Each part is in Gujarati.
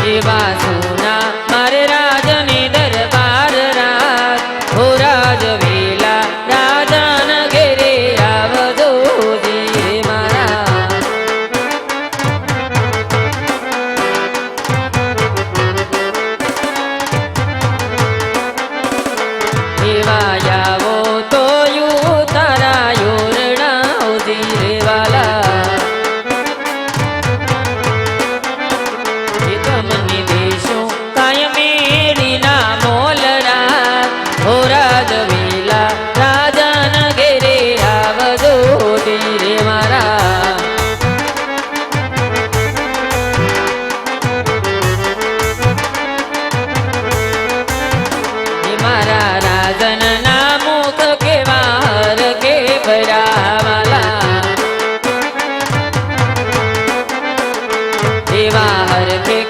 એવા સોના મારે રાજની દરબાર રાત હો રાજવેલા રાજાન ઘેરે આવજો જી મારા એવા આવો તો યુ તારા યોરણા જી રે વાલા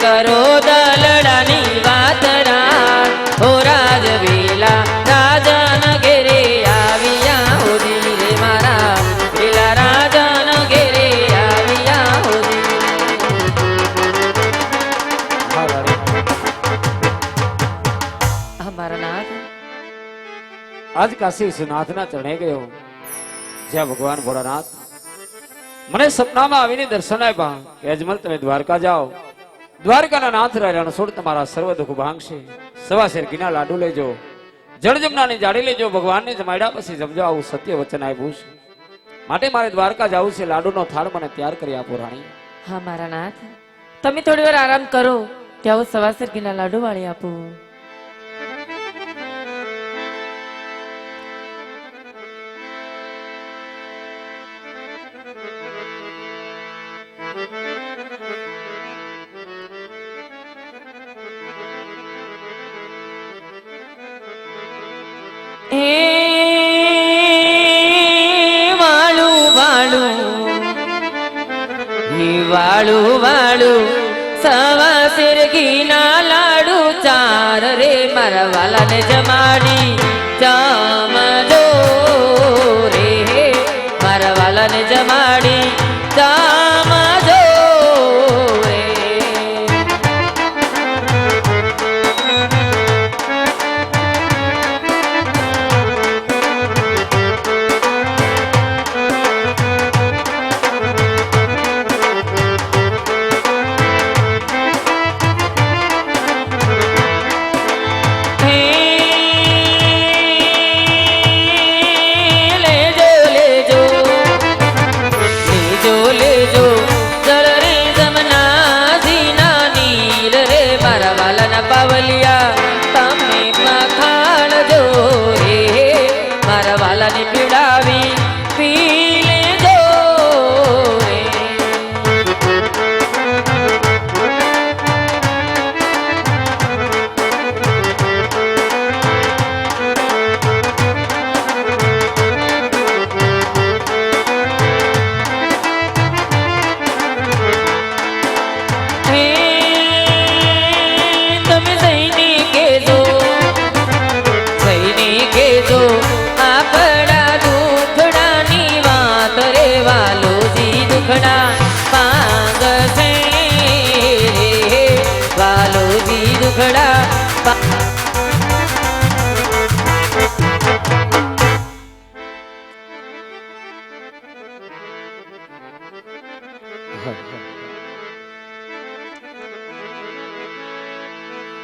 કરો દલડાની વાત રાત હો રાજવેલા રાજાન ઘેરે આવ્યા હોદી રે મારા પેલા રાજાન ઘેરે આવ્યા હોદી મારા નાથ આજ કાશી વિશ્વનાથના ચરણે ગયો જ્યાં ભગવાન ભોળાનાથ મને સપનામાં આવીને દર્શન આપ્યા કે અજમલ તમે દ્વારકા જાઓ દ્વારકાના નાથ રણછોડ તમારા સર્વ દુઃખ ભાંગશે સવા શેર ઘીના લાડુ લેજો જળ જમનાની જાડી લેજો ભગવાનને જમાડ્યા પછી જમજો આવું સત્ય વચન આપ્યું છે માટે મારે દ્વારકા જવું છે લાડુનો થાળ મને તૈયાર કરી આપો રાણી હા મારા નાથ તમે થોડી વાર આરામ કરો ત્યાં સવા શેર ઘીના લાડુ વાળી આપું વાળું વાળું સવા શેર ઘીના લાડુ ચાર રે મારા વાલાને જમાડી જમજો રે મારા વાલાને જમાડી જમજો રે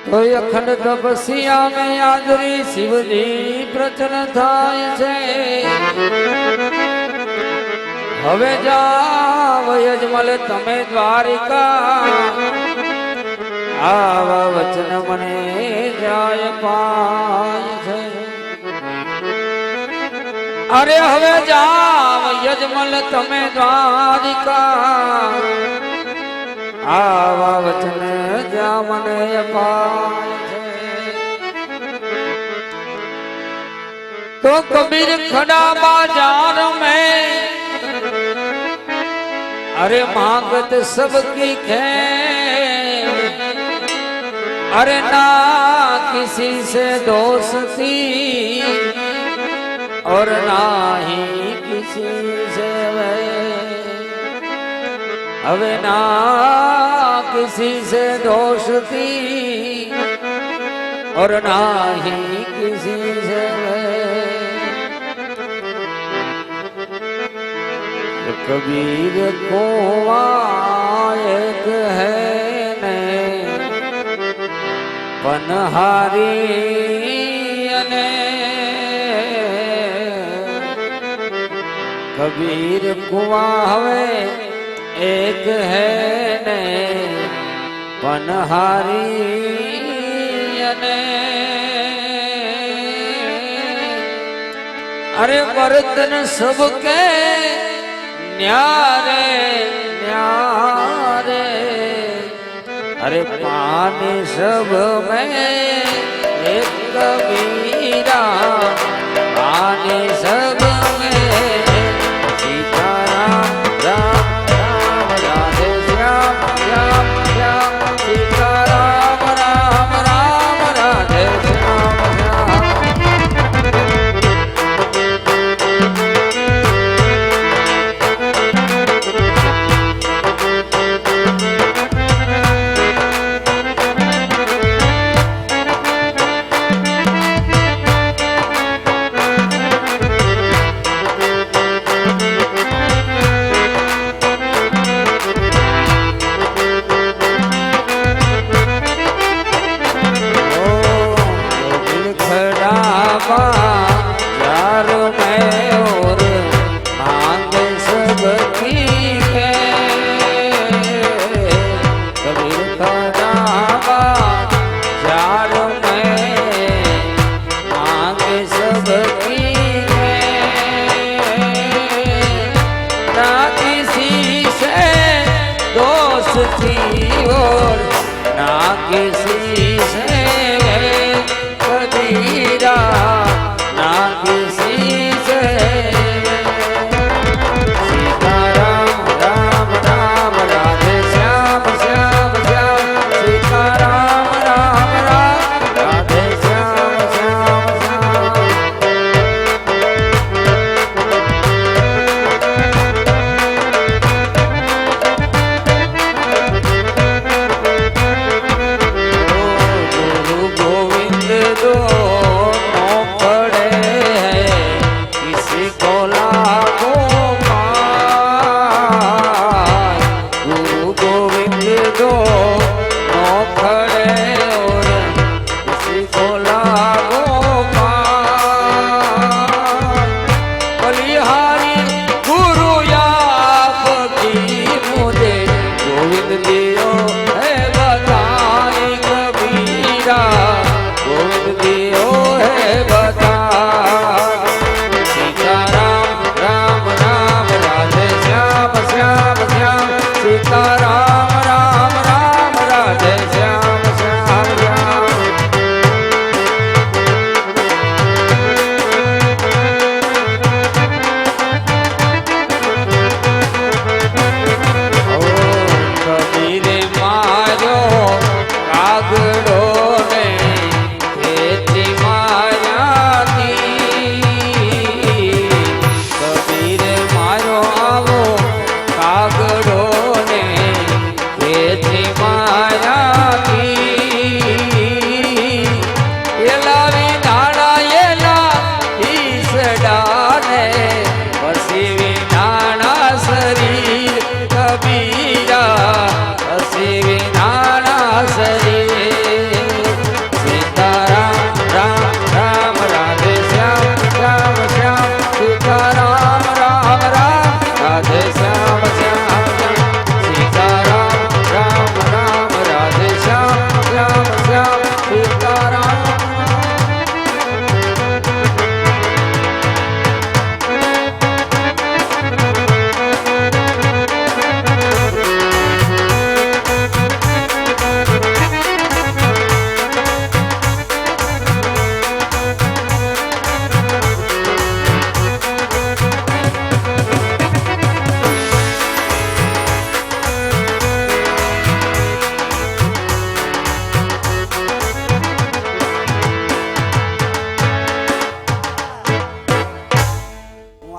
તો અખંડ તપસ્યા મે આદરી શિવજી પ્રચન થાય છે હવે જાવ યજમલ તમે દ્વારિકા આવા વચન મને જાય પાય છે અરે હવે જાવ યજમલ તમે દ્વારિકા આવા વચન જ્યાં મને અપાય છે તો કબીર ખડા બાजार में अरे मांगत सबकी खैर अरे ना किसी से दोस्ती और ना ही किसी से वैर હવે ના किसी से दोस्ती और ना ही किसी से तो कबीर को एक है ने पनहारी अने कबीर कुआ हवे एक है ने पनहारी अने अरे बर्तन सबके न्यारे न्यारे अरे पानी सब में एक कबीरा पानी सब में सीताराम राम राम राधे श्याम श्याम श्याम सीताराम राम राम राधे श्याम श्याम और ना किसी से कबीरा ना किसी से सीताराम राम राम राधे श्याम श्याम श्याम सीताराम राम राम राधे श्याम श्याम श्याम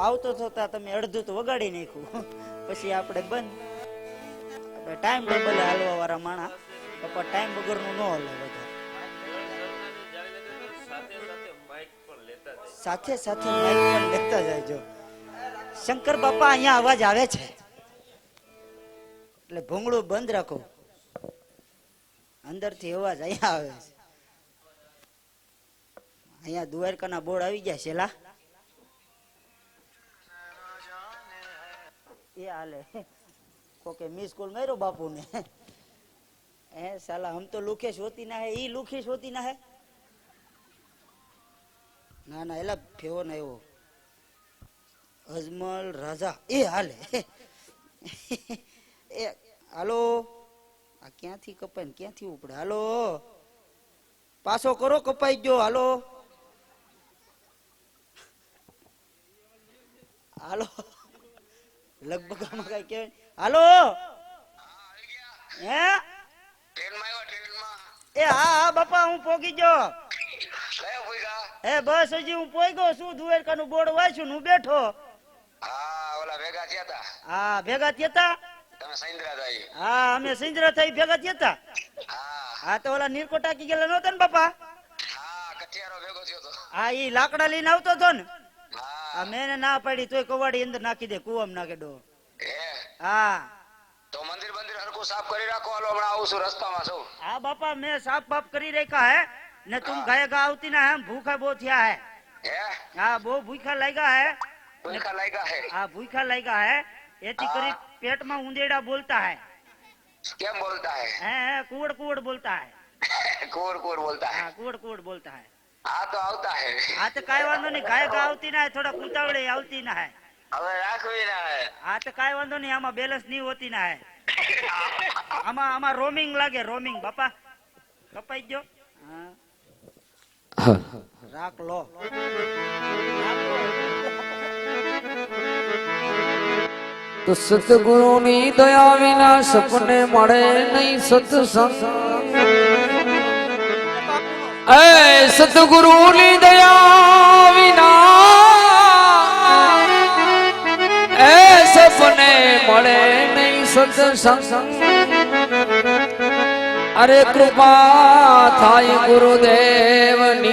આવતો થતા તમે અડધું તો વગાડી નાખ્યું પછી આપણે બંધ ટાઈમ ટેબલ હાલવા વાળા માણા પણ ટાઈમ વગરનું ન હાલે બધા. સાથે સાથે માઇક પણ લેતા જાય. શંકર બાપા અહીંયા અવાજ આવે છે એટલે ભૂંગળું બંધ રાખો, અંદરથી અવાજ અહીંયા આવે છે. અહીંયા દ્વારકાના બોર્ડ આવી ગયા છેલા એ હાલે કોકે મિસ કોલ માર્યો બાપુ ને એ સાલા હમ તો લુખેશ હોતી ના હે, ઈ લુખેશ હોતી ના હે. ના ના એલા ફેવો ના એવો અજમલ રાજા એ હાલે એ હાલો. આ ક્યાંથી કપાય ને ક્યાંથી ઉપડે? હાલો પાછો કરો, કપાઈ ગયો. હાલો હાલો લગભગ આમાં કઈ કહેવાય. હાલો હે એ હા હા બાપા હું પોગી ગયો. એ બસ હજી હું પોઈ ગયો છું. દ્વારકા નું બોર્ડ વાંચ્યું હું બેઠો. હા ભેગા થયા હા અમે સિંદરા થઈ ભેગા થયા. હા તો ઓલા નીરકો ટાકી ગયેલા નહોતા ને બાપા? હા ઈ લાકડા લઈને આવતો હતો ને. હા મેં ના પાડી તોય કવાડી અંદર નાખી દે, કુવામાં નાખે ડો. હા તો મંદિર હરકું સાફ કરી રાખો. હાલો હમણાં આવું છું, રસ્તામાં છું. હા બાપા મેં સાફ બાફ કરી रखा है ने तुम गायगा આવતી ના હે, ભૂખા બહુ થયા है. હા બહુ ભૂખા લાગ્યા है. ભૂખા લાગ્યા है? હા ભૂખા લાગ્યા है. એથી કરી પેટમાં ઉંદેડા બોલતા है. કેમ બોલતા है? હે કુવડ કુવડ બોલતા है. કુવડ બોલતા है? હા કુવડ કુવડ બોલતા है. આ તો આવતા है. હા તો કાઈ વાંધો નહીં, ગાયગા આવતી ના હે, થોડા કુતાવડે આવતી ના હે. હવે રાખવી ના હે. હા તો કાઈ વાંધો નહીં, આમાં બેલેન્સ નહીં હોતી ના હે. આમાં રોમિંગ લાગે, રોમિંગ બાપા. કપાઈ ગયો. હા રાખ લો. તો સતગુરુની દયા વિના સપને મળે નહીં સત્સંગ. એ સતગુરુની દયા વિના એ સપને મળે નહીં સત્સંગ. અરે કૃપા થાય ગુરુદેવની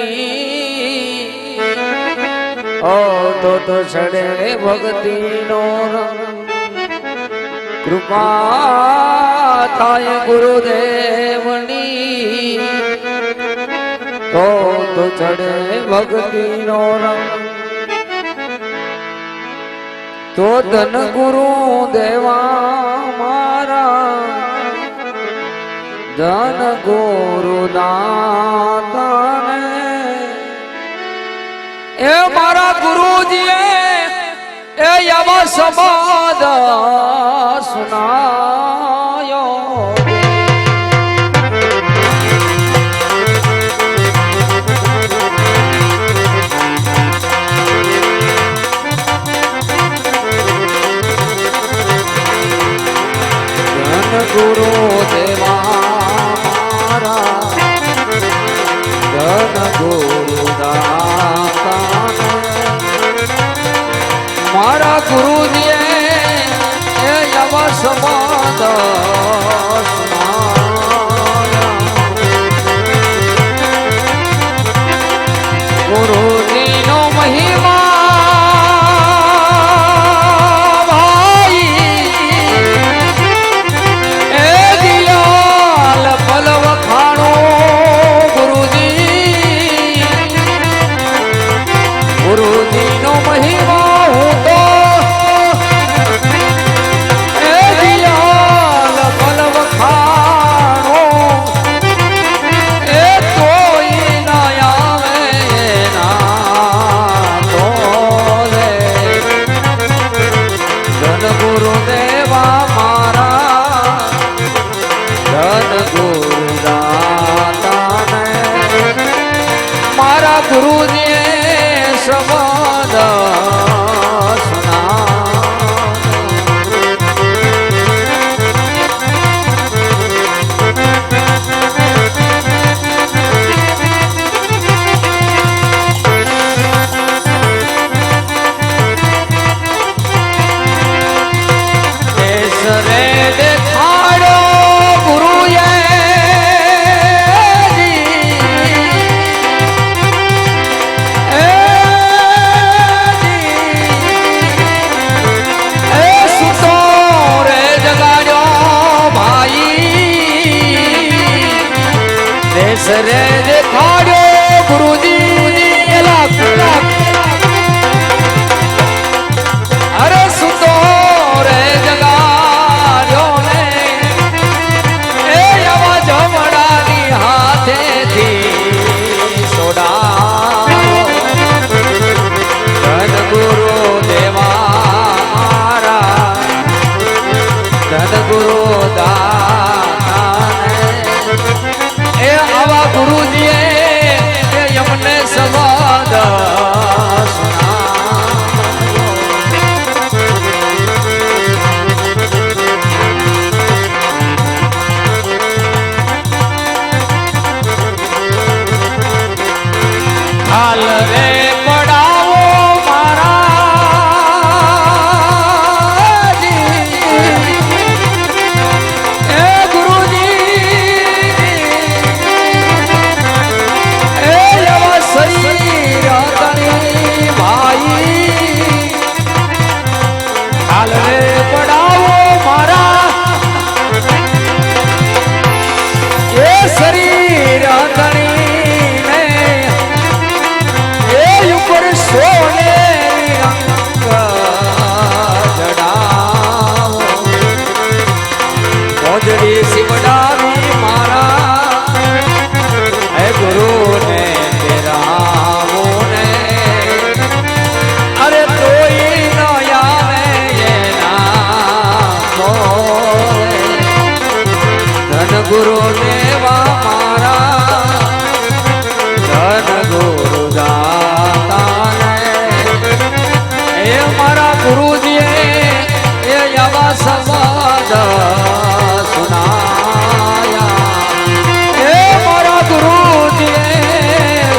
ઓ તો ચડે ભક્તિ નો રંગ. કૃપા થાય ગુરુદેવની તો ચડે ભક્તિ નો રંગ. તો ધન ગુરુ દેવા મારા, ધન ગુરુ દાતાને એ મારા ગુરુજીએ એ યવા સમાદ સુનાયો. ધન ગુરુ દેવા મારા, ધન ગુરુ દાતા મારા ગુરુજીએ એ યવા સમાદ ગુરુજીનો મહિમા ભાઈ એ દિયાલ પલવ ખાણો. ગુરુજીનો મહિમા હું તો એ દિયાલ પલવ ખાણો. એ તોય ના આવે ના તોલે. ધન ગુરુદેવા મારા, ધન ગુરુ દાતાને મારા ગુરુજીએ શબ્દ સુના. દેશ રે દેખાડો કેસરે દેખાડ્યો ગુરુજી અરે સુતો રે જગાડ્યો ને એ આવા જમડાની હાથેથી સોડા ધન ગુરુ દેવા મારા ધન ગુરુ દાતાને એ આવા ગુરુજીએ એ યમને સંવાદ હાલ રે પડાવો મારા એ ગુરુજી એ એવા શરીર તણી ભાઈ હાલ રે પડાવો મારા એ શરીર તણી સોને રંગ જડાવો મોજડી સિવડાવી મારા હે ગુરુને તેરાવો ને અરે તોય ન આવે એના ધન ગુરુ દેવા મારા ધન ગુરુ મારા ગુરુજીએ એ આવા સંવાદ સુનાયા એ મારા ગુરુજીએ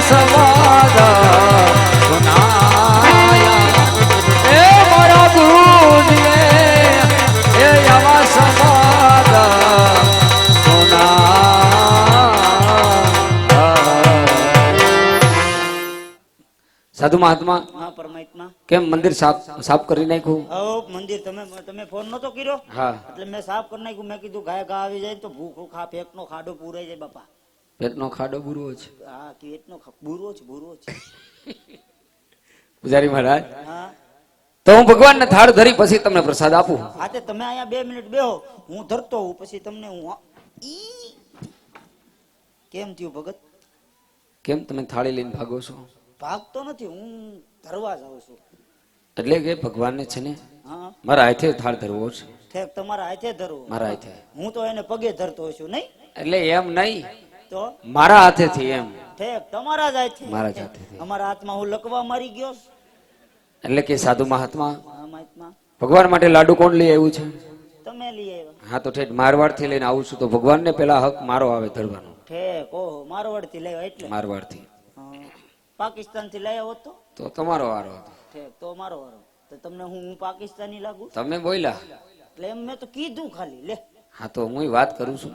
સંવાદ સુનાયા એ મારા ગુરુજીએ એ આવા સંવાદ સાધુ મહાત્મા હા પરમાત્મા કેમ મંદિર સાફ કરી નાખ્યું મંદિર તમે ફોન નતો કર્યો હા એટલે મેં સાફ કરી નાખ્યું મેં કીધું ગાય ગા આવી જાય તો ભૂખ ખા પેટનો ખાડો પૂરાઈ જાય બાપા પેટનો ખાડો બુરો છે હા પેટનો બુરો છે પૂજારી મહારાજ હા તો હું ભગવાનને થાળ ધરી પછી તમને પ્રસાદ આપું હા તે તમે અહીંયા 2 મિનિટ બેહો હું ધરતો હું પછી તમને હું કેમ થયું ભગત કેમ તમે થાળી લઈને ભાગો છો ભાગતો નથી હું ધરવા જાઉં છું એટલે કે ભગવાનને છે ને હા મારા હાથે થાળ ધરવો છે ઠેક તમારા હાથે ધરવો મારા હાથે હું તો એને પગે ધરતો છું નહીં એટલે એમ નહીં તો મારા હાથેથી એમ ઠેક તમારા જ હાથે મારા જ હાથેથી અમારા હાથમાં હું લકવા મારી ગયો એટલે કે સાધુ મહાત્મા મહાત્મા ભગવાન માટે લાડુ કોણ લઈ આવ્યું છે તમે લઈ આવ્યા હા તો ઠેઠ મારવાડ થી લઈને આવું છું તો ભગવાનને પેલા હક મારો આવે ધરવાનો ઠેક ઓહો મારવાડ થી લાવ્યા એટલે મારવાડ થી પાકિસ્તાન થી લાવ્યા હોત તો તમારો વારો હતો ઠેક તો મારો વારો તો તમને હું પાકિસ્તાની લાગુ તમે બોલ્યા એટલે એમ મેં તો કીધું ખાલી લે હા તો હું વાત કરું છું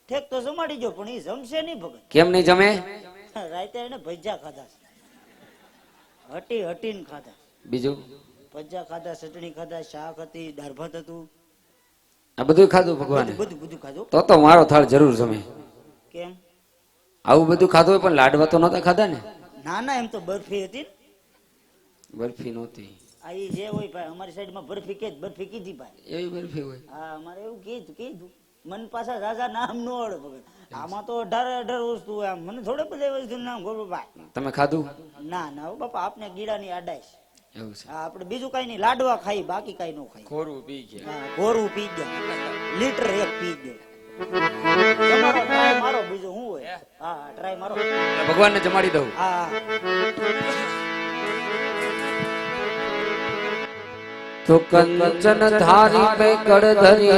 ઠેક તો જમાડી જો પણ એ જમશે નહીં ભગત કેમ નહીં જમે રાતે એને ભજીયા ખાધા હટીને ખાધા બીજું ભજીયા ખાધા ચટણી ખાધા શાક હતી દાળ ભાત હતું આ બધું ખાધું ભગવાને બધું ખાધું તો મારો થાળ જરૂર જમે કેમ આવું બધું ખાધું હોય પણ લાડવા તો નતા ખાધા ને ના ના એમ તો બરફી હતી ને બરફી નહોતી આ ઈ જે હોય ભાઈ અમારી સાઈડમાં બરફી કે બરફી કીધી ભાઈ એવી બરફી હોય હા અમારે એવું કીધું મન પાછા રાજા નામ નો અડે ભગત આમાં તો 18 વસ્તુ હોય આમ મને થોડે બધા વસ્તુ નામ ગોળ ભાઈ તમે ખાધું ના ના હો બાપા આપને ગીડાની આડાઈશ એવું છે હા આપણે બીજું કઈ નહીં લાડવા ખાઈ બાકી કઈ નો ખાઈ ખોરું પી ગયા હા ગોરું પી ગયા લીટર એક પી ગયો તમારો ટ્રાય મારો બીજું શું હોય હા ટ્રાય મારો ભગવાનને જમાડી દઉં હા તો કંચન ધારી પે કડધરી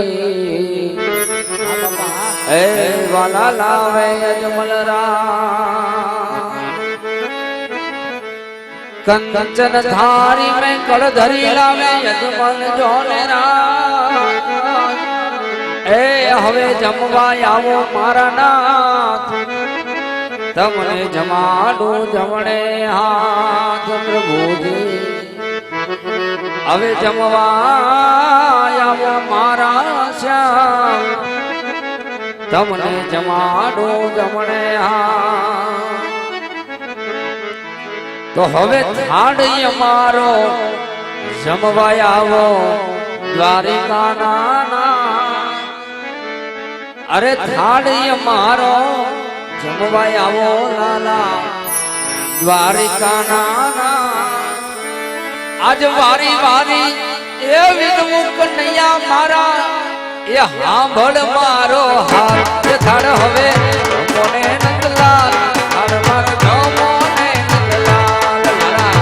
હા બાપા હા એ વાલા લાવે અજમલ રામ કંચન ધારી પે કડધરી લાવે અજમલ જોને રામ એ હવે જમવા આવો મારા નાથ તમને જમાડું જમણે હાથ પ્રભુજી હવે જમવા આવો મારા શ્યામ તમને જમાડો જમણે તો હવે થાળ અમારો જમવાય આવો દ્વારિકા નાના અરે થાળ અમારો જમવાય આવો લાલા દ્વારિકા નાના આજ વારી વારી એ વિનમુખ નૈયા મારા એ હાંભળ મારો હાથ થાળ હવે મોને નંદલાલ થાળ મારો મોને નંદલાલ લાલા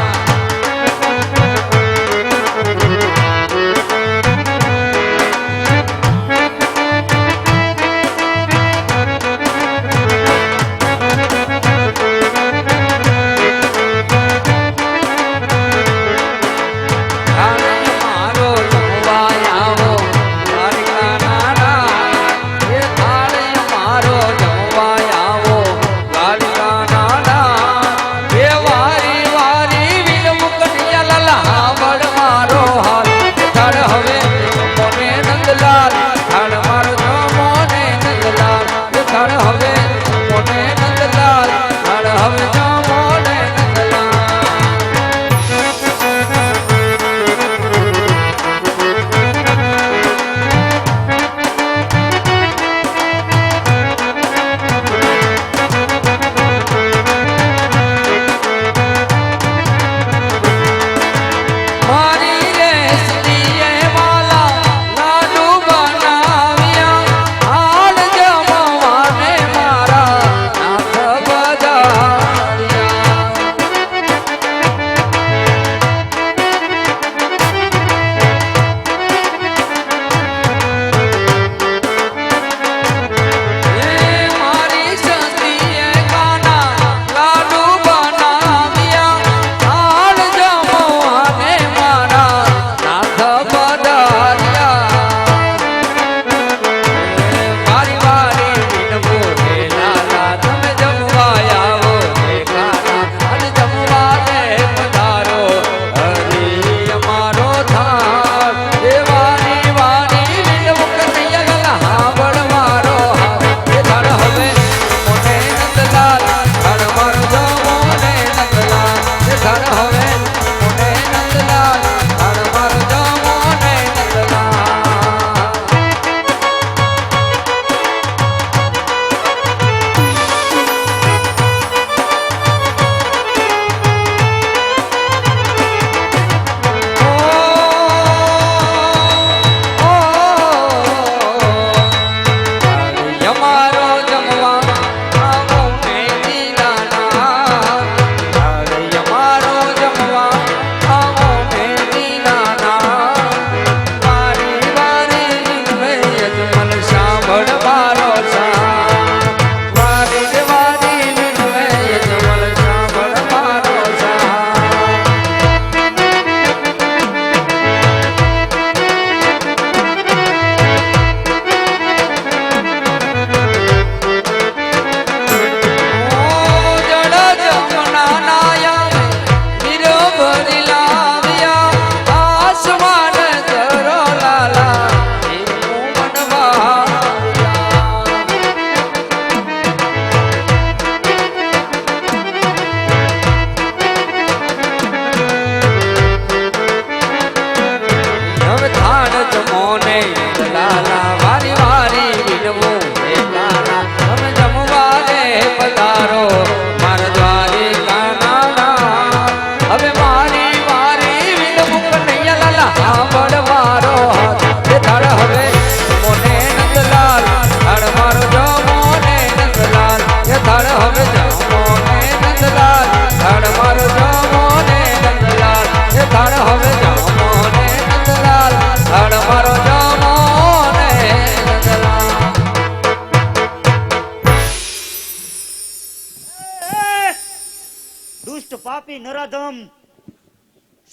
પાપી નરાધમ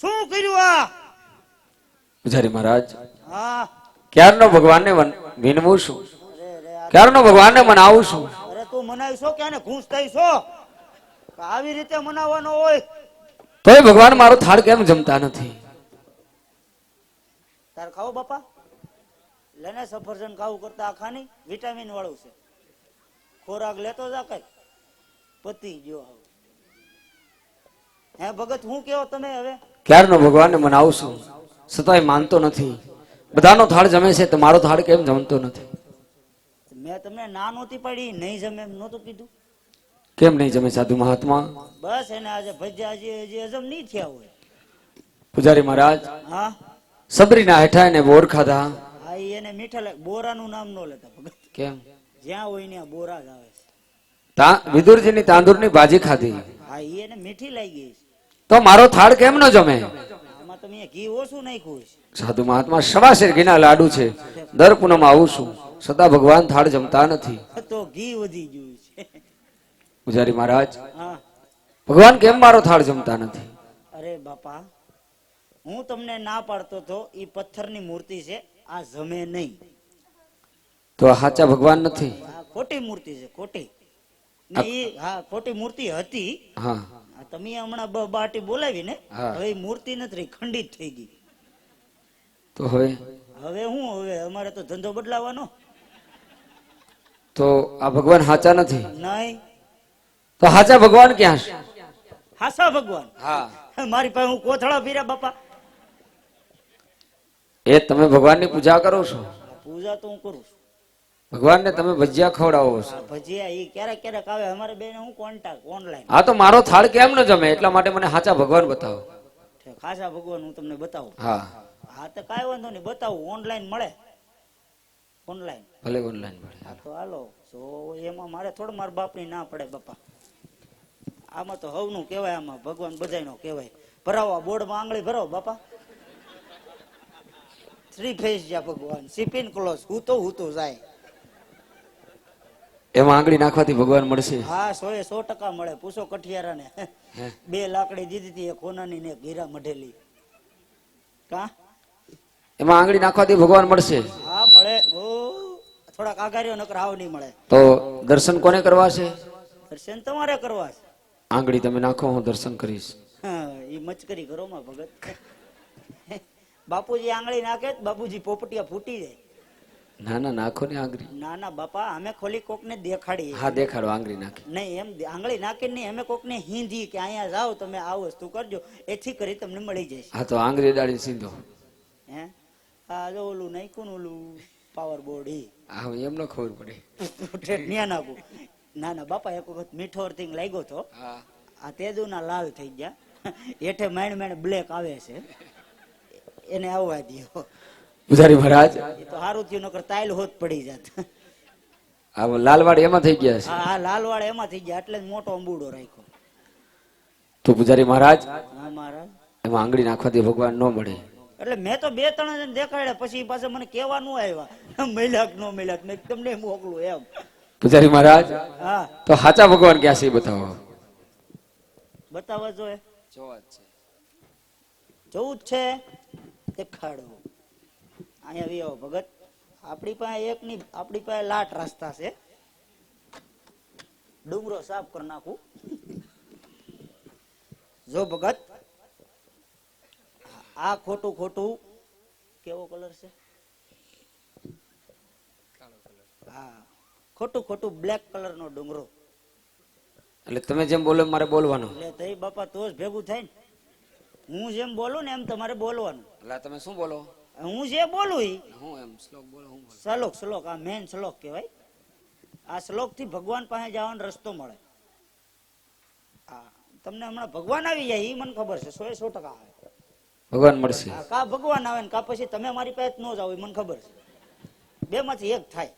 શું કર્યું આ? પૂજારી મહારાજ હા ક્યારનો ભગવાનને વિનવું છું, ક્યારનો ભગવાનને મનાવું છું. અરે તું મનાવીશો કે આને ઘૂંસ થઈશો? આવી રીતે મનાવવાનો હોય તોય ભગવાન મારો થાળ કેમ જમતા નથી? તાર ખાઓ બાપા. લેને સફરજન ખાવું કરતા આ ખાની વિટામિન વાળું છે. ખોરાક લેતો જા કઈ પતિ જો આવ. હે ભગત હું કેવો તમે હવે? ક્યારનો ભગવાનને મનાવું છું છતાંય માનતો નથી. બધાનો થાળ જમે છે તો મારો થાળ કેમ જમતો નથી? મેં તમને ના નહોતી પાડી, નહીં જમે એમ નહોતું કીધું? કેમ નહીં જમે સાધુ મહાત્મા? બસ એને આજે ભજીયા હજી હજમ નહીં થયા હોય. પૂજારી મહારાજ, હા સબરીના હેઠા એને બોર ખાધા. હા ઈ એને મીઠા લાગે. બોરાનું નામ ન લેતા ભગત. કેમ? જ્યાં હોય ત્યાં બોરા જ આવે છે. વિદુરજીની તાંદુરની ભાજી ખાધી હા ઈ એને મીઠી લાગી છે. તો મારો થાળ કેમ ન જમે? આમાં તમે ઘી ઓછું નાખ્યું છે. સાધુ મહાત્મા, સવાશેર ઘીના લાડુ છે. દર પૂનમ આવું છું છતાં ભગવાન થાળ જમતા નથી. તો ઘી વધી ગયું છે. પૂજારી મહારાજ, હા ભગવાન કેમ મારો થાળ જમતા નથી? અરે બાપા, હું તમને ના પાડતો તો ઈ પથ્થરની મૂર્તિ છે, આ જમે નહીં. તો આ સાચા ભગવાન નથી? આ ખોટી મૂર્તિ છે, ખોટી. ને ઈ હા ખોટી મૂર્તિ હતી. હા, આ તમે હમણાં બાટી બોલાવી ને, હા. હવે ઈ મૂર્તિ નથી રહી, ખંડિત થઈ ગઈ. તો હવે હવે હું હવે અમારે તો ધંધો બદલાવાનો. તો આ ભગવાન સાચા નથી? નહીં. તો સાચા ભગવાન ક્યાં છે? હાસા ભગવાન હા, મારી પાસે હું કોથળા ફીરા બાપા. એ તમે ભગવાનની પૂજા કરો છો? પૂજા તો હું કરું છું. ભગવાનને તમે ભજીયા ખવડાવો છો? આ ભજીયા ઈ ક્યારેક ક્યારેક આવે. અમારે બેને હું કોન્ટેક્ટ ઓનલાઈન. હા, તો મારો થાળ કેમ ન જમે એટલા માટે મને સાચા ભગવાન બતાવો. ખાસા ભગવાન હું તમને બતાવું. હા, હા તો કાંઈ વાંધો નહીં, બતાવું. ઓનલાઈન મળે, ઓનલાઈન. ભલે ઓનલાઈન મળે. હા તો હાલો. તો એમાં મારે થોડું મારા બાપની ના પડે બાપા. આમાં તો હવનું કહેવાય, આમાં ભગવાન બધાયનો કહેવાય. ભરાવો બોર્ડમાં આંગળી ભરાવો બાપા. થ્રી ફેસ જ્યાં ભગવાન સિપિન ક્લોઝ હું તો જાય. એમાં આંગળી નાખવાથી ભગવાન મળશે? હા 100% મળે. પૂછો કઠિયારાને. 2 લાકડી દીધી હતી, એક કોનાની ને એક હીરા મઢેલી. કા એમાં આંગળી નાખવાથી ભગવાન મળશે? હા મળે. ઓ થોડાક આઘાર્યો નકર હાવ નહીં મળે. તો દર્શન કોને કરવા છે? દર્શન તમારે કરવા છે. આંગળી તમે નાખો, હું દર્શન કરીશ. હા એ મચકરી કરો માં ભગત. બાપુજી આંગળી નાખે બાપુજી પોપટિયા ફૂટી જાય. ના ના, નાખો ને આંગળી. ના ના બાપા, અમે ખોલી કોક ને દેખાડીએ. હા, દેખાડો આંગળી નાખી. નહીં એમ આંગળી નાખીને નહીં, અમે કોક ને હિંદી કે અહીંયા જાઓ તમે આ વસ્તુ કરજો, એથી કરી તમને મળી જશે. હા, તો આંગળી ડાળી સીધો. હે આ જો ઓલું નાખ્યું ને ઓલું પાવર બોર્ડ ઈ. હા, એમ ન ખબર પડે. ન્યા નાખું. ના ના બાપા, એક વખત મીઠો અર્થિંગ લાગ્યો તો. હા, આ તેજુના લાલ થઈ ગયા. હેઠે મેણ બ્લેક આવે છે, એને આવવા દો. પૂજારી મહારાજ, એ તો સારું થયું, નકર તાઈલ હોત પડી જાત. આ લાલવાડ એમાં થઈ ગયા છે? હા લાલવાડ એમાં થઈ ગયા, એટલે જ મોટો અંબુડો રાખ્યો. તો પૂજારી મહારાજ, હા મહારાજ, એમાં આંગળી નાખવાથી ભગવાન ન મળે. એટલે મેં તો 2-3 જણ દેખાડ્યા, પછી પાસે મને કેવા ન આવ્યા મહિલાક નો મહિલાક મેં તમને મોકલું એમ. પૂજારી મહારાજ, હા તો સાચા ભગવાન ક્યાં છે એ બતાવો. બતાવવા જોઈએ. જોવું જ છે, દેખાડવું. અહીંયા આવ્યો ભગત. આપણી પાસે લાટ રસ્તા છે. ડુંગરો સાફ કરી નાખું. જો ભગત, આ ખોટું કેવો કલર છે? હા ખોટું બ્લેક કલર નો ડુંગરો. એટલે તમે જેમ બોલો એમ મારે બોલવાનું? એટલે તઈ બાપા તો જ ભેગું થાય ને. હું જેમ બોલું ને એમ તમારે બોલવાનું. એટલે તમે શું બોલો? હું જે બોલું ઈ હું એમ શ્લોક બોલો. હું શ્લોક આ મેન શ્લોક કહેવાય. આ શ્લોક થી ભગવાન પાસે જવાનો રસ્તો મળે. હા તમને હમણાં ભગવાન આવી જાય એ મને ખબર છે, 100% આવે. ભગવાન મળશે? કા ભગવાન આવે ને કા પછી તમે મારી પાસે ન જાવ, એ મને ખબર છે. 2 માંથી એક થાય.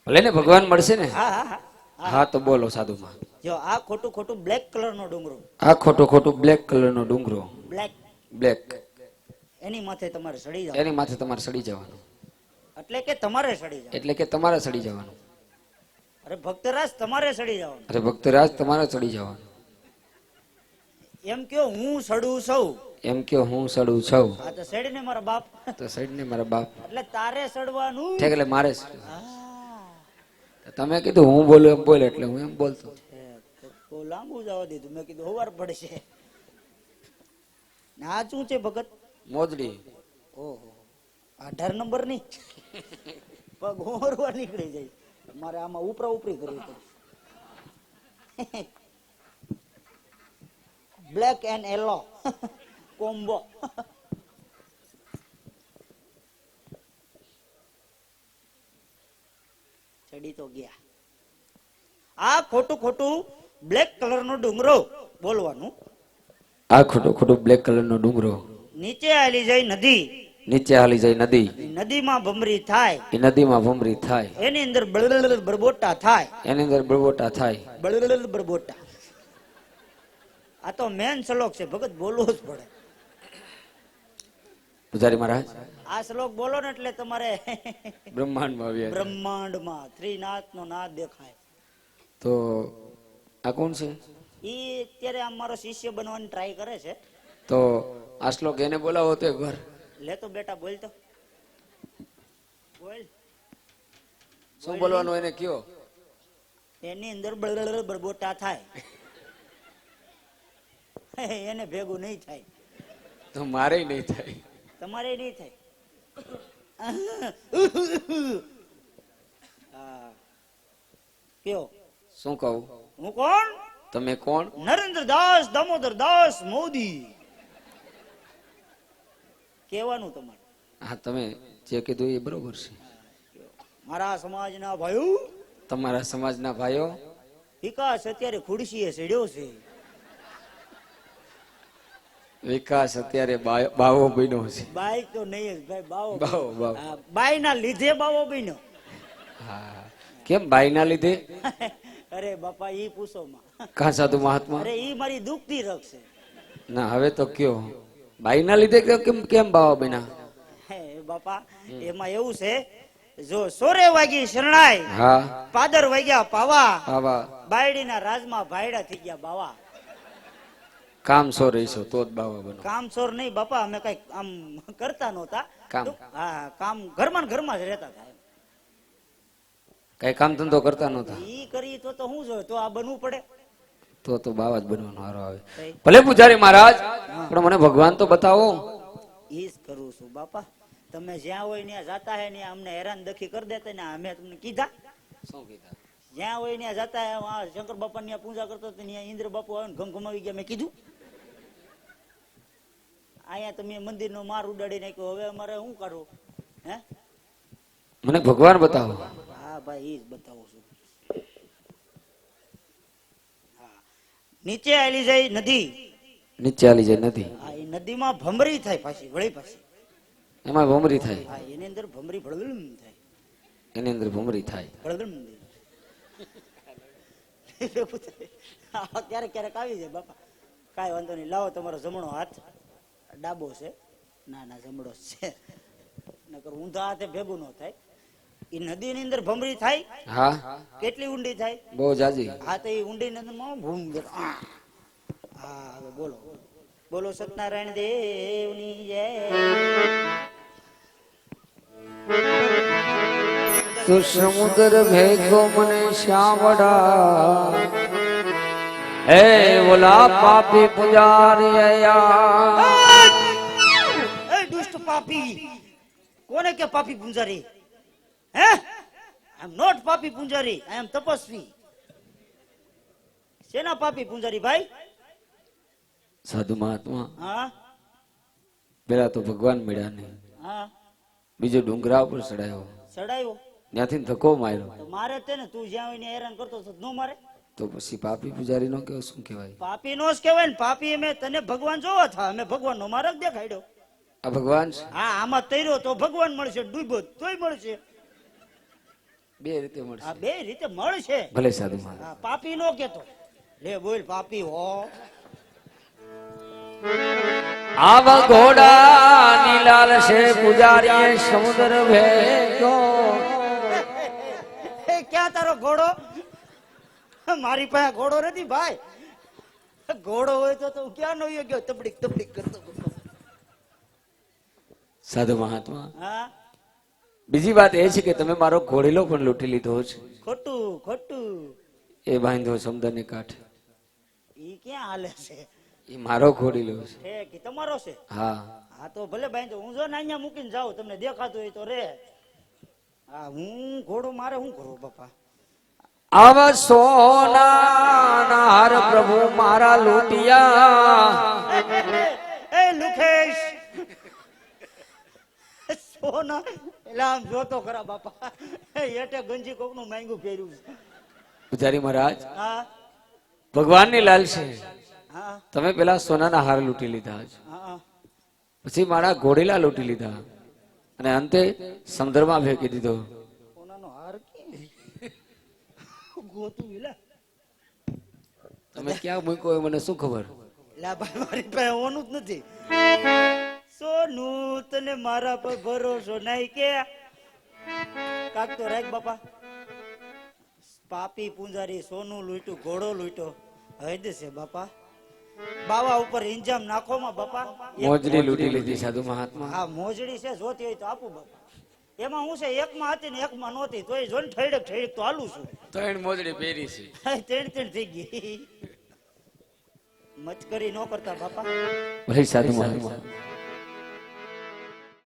ભલે ને, ભગવાન મળશે ને? હા હા હા હા, તો બોલો સાધુમાં. જો આ ખોટું બ્લેક કલર નો ડુંગરો. આ ખોટું બ્લેક કલર નો ડુંગરો. બ્લેક એની માથે તમારે સડી જાવ. એની માથે તમારે સડી જવાનું. એટલે કે તમારે સડી જાવ. એટલે કે તમારે સડી જવાનું. અરે ભક્તરાજ તમારે સડી જવાનું. અરે ભક્તરાજ, તમારે ચડી જવાનું. એમ કયો હું સડું સૌ. એમ કે હું સડું છું. હા તો સડી ને મારા બાપ. તો સડી ને મારા બાપ. એટલે તારે સડવાનું. ઠેક, એટલે મારે સડવું. હા તમે કીધું હું બોલું એમ બોલે, એટલે હું એમ બોલતો. તો લાંબુ જવા દીધું. મેં કીધું હોવાર પડશે. આ શું છે ભગત? મોજડી. ઓહો, 18 નંબર ની પગ હોરવા નીકળી જાય. મારે આમાં ઉપરા ઉપરી કરવી પડે. Black and yellow combo. ચડી તો ગયા. આ ખોટું ખોટું બ્લેક કલર નો ડુંગરો બોલવાનું. આ ખોટો ખોટો બ્લેક કલર નો ડુંગરો નીચે આલી જાય નદી, નીચે હાલી જાય નદી, નદીમાં ભમરી થાય, એ નદીમાં ભમરી થાય, એની અંદર બળબળ બરબોટા થાય, એની અંદર બળબોટા થાય. બળબળ બરબોટા. આ તો મેન શ્લોક છે, ભગત બોલવો જ પડે. પૂજારી મહારાજ આ શ્લોક બોલો ને એટલે તમારે બ્રહ્માંડમાં આવ્યા. બ્રહ્માંડમાં ત્રિનાથ નો નાદ દેખાય. તો આ કોણ છે? ઈ અત્યારે આમ મારો શિષ્ય બનવાની ટ્રાય કરે છે. તો આ શ્લોક એને બોલાવો તો એકવાર. લે તો બેટા બોલ તો બોલ. શું બોલવાનું એને કયો? એની અંદર બળબળ બરબોટા થાય. એને ભેગું નહીં થાય. તો મારે નહીં થાય. તમારે નહીં થાય. હા કયો? શું કહું? હું કોણ? તમે કોણ? નરેન્દ્ર દાસ દામોદર દાસ મોદી. કેવાનું તમારે? હા, તમે જે કીધું એ બરોબર છે. મારા સમાજના ભાઈઓ, તમારા સમાજના ભાઈઓ, વિકાસ અત્યારે ખુરશીએ ચડ્યો છે. વિકાસ અત્યારે બાવો બન્યો છે. બાઈ તો નહીં જ ભાઈ, બાવો બાવો, બાવો. હા, બાઈના લીધે બાવો બન્યો. હા, કેમ બાઈ ના લીધે? અરે બાપા ઈ પૂછો માં. કા સાધુ મહાત્મા? અરે ઈ મારી દુખતી રખશે. ના, હવે તો કયો બાઈ ના લીધે કેમ કેમ બાવા બન્યા? હે બાપા, એમાં એવું છે, જો સોરે વાગી શરણાઈ, હા, પાદર વાગ્યા પાવા, આવા બાયડીના રાજમાં ભાયડા થઈ ગયા બાવા. કામ સો રહીશો તો જ બાવા બનો. કામ ચોર નહીં બાપા, અમે કઈ આમ કરતા નહોતા. કામ? હા, કામ ઘરમાં ને ઘરમાં જ રહેતા હતા. કઈ કામ ધંધો કરતા નહોતા. ઈ કરી તો શું જોઈએ, તો આ બનવું પડે. તો બાવા જ બનવાનો હારો આવે. ભલે પૂજારી મહારાજ, પણ મને ભગવાન તો બતાવો. ઈ જ કરું છું બાપા. તમે જ્યાં હોય ત્યાં જાતા હે ને અમને હેરાન દખી કરી દેતા ને અમે તમને કીધા. શું કીધા? જ્યાં હોય ત્યાં જાતા હે, શંકર બાપા ની પૂજા કરતો હતો ત્યાં ઇન્દ્ર બાપુ આવે ને ઘમઘમાવી ગયા. મેં કીધું અહીંયા તમે મંદિર નો માર ઉડાડી નાખ્યો, હવે અમારે શું કરવું? હે મને ભગવાન બતાવો. હા ભાઈ, ઈ જ બતાવું છું. હા, નીચે આલી જાય નદી, નીચે હાલી જાય નદી, હા એ નદીમાં ભમરી થાય પાછી, વળી પાછી. એમાં ભમરી થાય, હા, એની અંદર ભમરી ભળવલમ થાય, એની અંદર ભમરી થાય. ભળવલમ થાય. ક્યારેક ક્યારેક આવી જાય બાપા. કાંઈ વાંધો નહીં, લાવો તમારો જમણો હાથ. ડાબો છે? ના ના, જમણો જ છે. નકર ઊંધા હાથે ભેગું ન થાય. એ નદી ની અંદર ભમરી થાય. હા, કેટલી ઊંડી થાય? બહુ જાજી. હા, તો એ ઊંડી ની અંદર ભૂમ. હા, હવે બોલો બોલો સત્યનારાયણ દેવની જય. તો સમુદ્ર ભેગો મને શ્યામડા, હે ઓલા પાપી પુજારી આયા. એ દુષ્ટ પાપી! કોને કે પાપી પૂંજારી? હે, આઈ એમ નોટ પાપી પૂંજારી, આઈ એમ તપસ્વી. શેના પાપી પૂંજારી ભાઈ? સાધુ મહાત્મા, હા પેલા તો ભગવાન મળ્યા નહીં, હા, બીજો ડુંગરા ઉપર ચડાયો, ચડાયો ત્યાંથી ધક્કો માર્યો. તો મારે તે ને, તું જ્યાં હોય ને હેરાન કરતો તો ન મારે? તો પછી પાપી પુજારી નો કેવો શું કહેવાય? પાપી નો જ કહેવાય ને. પાપી અમે તને ભગવાન જોવો થા, અમે ભગવાન નો માર્ગ દેખાડ્યો. આ ભગવાન છે? હા, આમાં તૈર્યો તો ભગવાન મળશે, ડૂબ્યો તોય મળશે. બે રીતે આ મળશે. બે રીતે મળશે. ભલે સાધુ મહારાજ. હા, પાપી નો કેતો. લે બોલ પાપી હો. આવા ઘોડા નીલાલ છે પુજારી સમુદ્ર ભેગો. ક્યાં તારો ઘોડો? મારી પાસે ઘોડો નથી ભાઈ. ઘોડો હોય તો હું ક્યાં નો ગયો તબડીક તબડીક કરતો. સાધુ મહાત્મા, હા, બીજી વાત એ છે કે તમે મારો ઘોડેલો પણ લૂંટી લીધો છે. ખોટું ખોટું. એ બાંધો સમુદ્રની કાંઠે. ઈ ક્યાં હાલે છે? એ મારો ઘોડીલો છે. ઠેક ઈ તમારો છે? હા હા તો ભલે બાંધો, હું જો ને અહીંયા મૂકીને જાઉં, તમને દેખાતું હોય તો રે. હા હું ઘોડો મારે શું કરું બાપા? આવા સોના હાર પ્રભુ મારા લૂંટિયા. એ લુખેશ સોના એટલે આમ જોતો ખરા બાપા, એટે ગંજી કોકનું માંગ્યું પહેર્યું છે. પૂજારી મહારાજ, હા ભગવાનની લાલ છે. હા તમે પેલા સોનાના હાર લૂંટી લીધા છે, હા પછી મારા ઘોડીલા લૂંટી લીધા, અને અંતે સમુદ્રમાં ફેંકી દીધો. સોનાનો હાર કે ગોતું એલા. તમે ક્યાં મૂક્યો એ મને શું ખબર? લા ભાઈ મારી પાસે હોનું જ નથી. સોનું તને મારા પર ભરોસો નહીં કે કાક તો રાખ બાપા. પાપી પૂંજારી સોનું લૂંટ્યું, ઘોડો લૂંટ્યો, હદ છે બાપા. બાવા ઉપર ઇંજામ નાખો માં બાપા. મોજડી લૂંટી લીધી સાધુ મહાત્મા. આ મોજડી છે, જોતી હોય તો આપું બાપા. એમાં હું છે, એકમાં હતી ને એકમાં નહોતી, તોય જોઈને ઠેડક ઠેડક તો હાલું છું. ત્રણ મોજડી પહેરી છે. ત્રણ ત્રણ થઈ ગઈ. મચકરી ન કરતા બાપા. ભાઈ સાધુ મહાત્મા,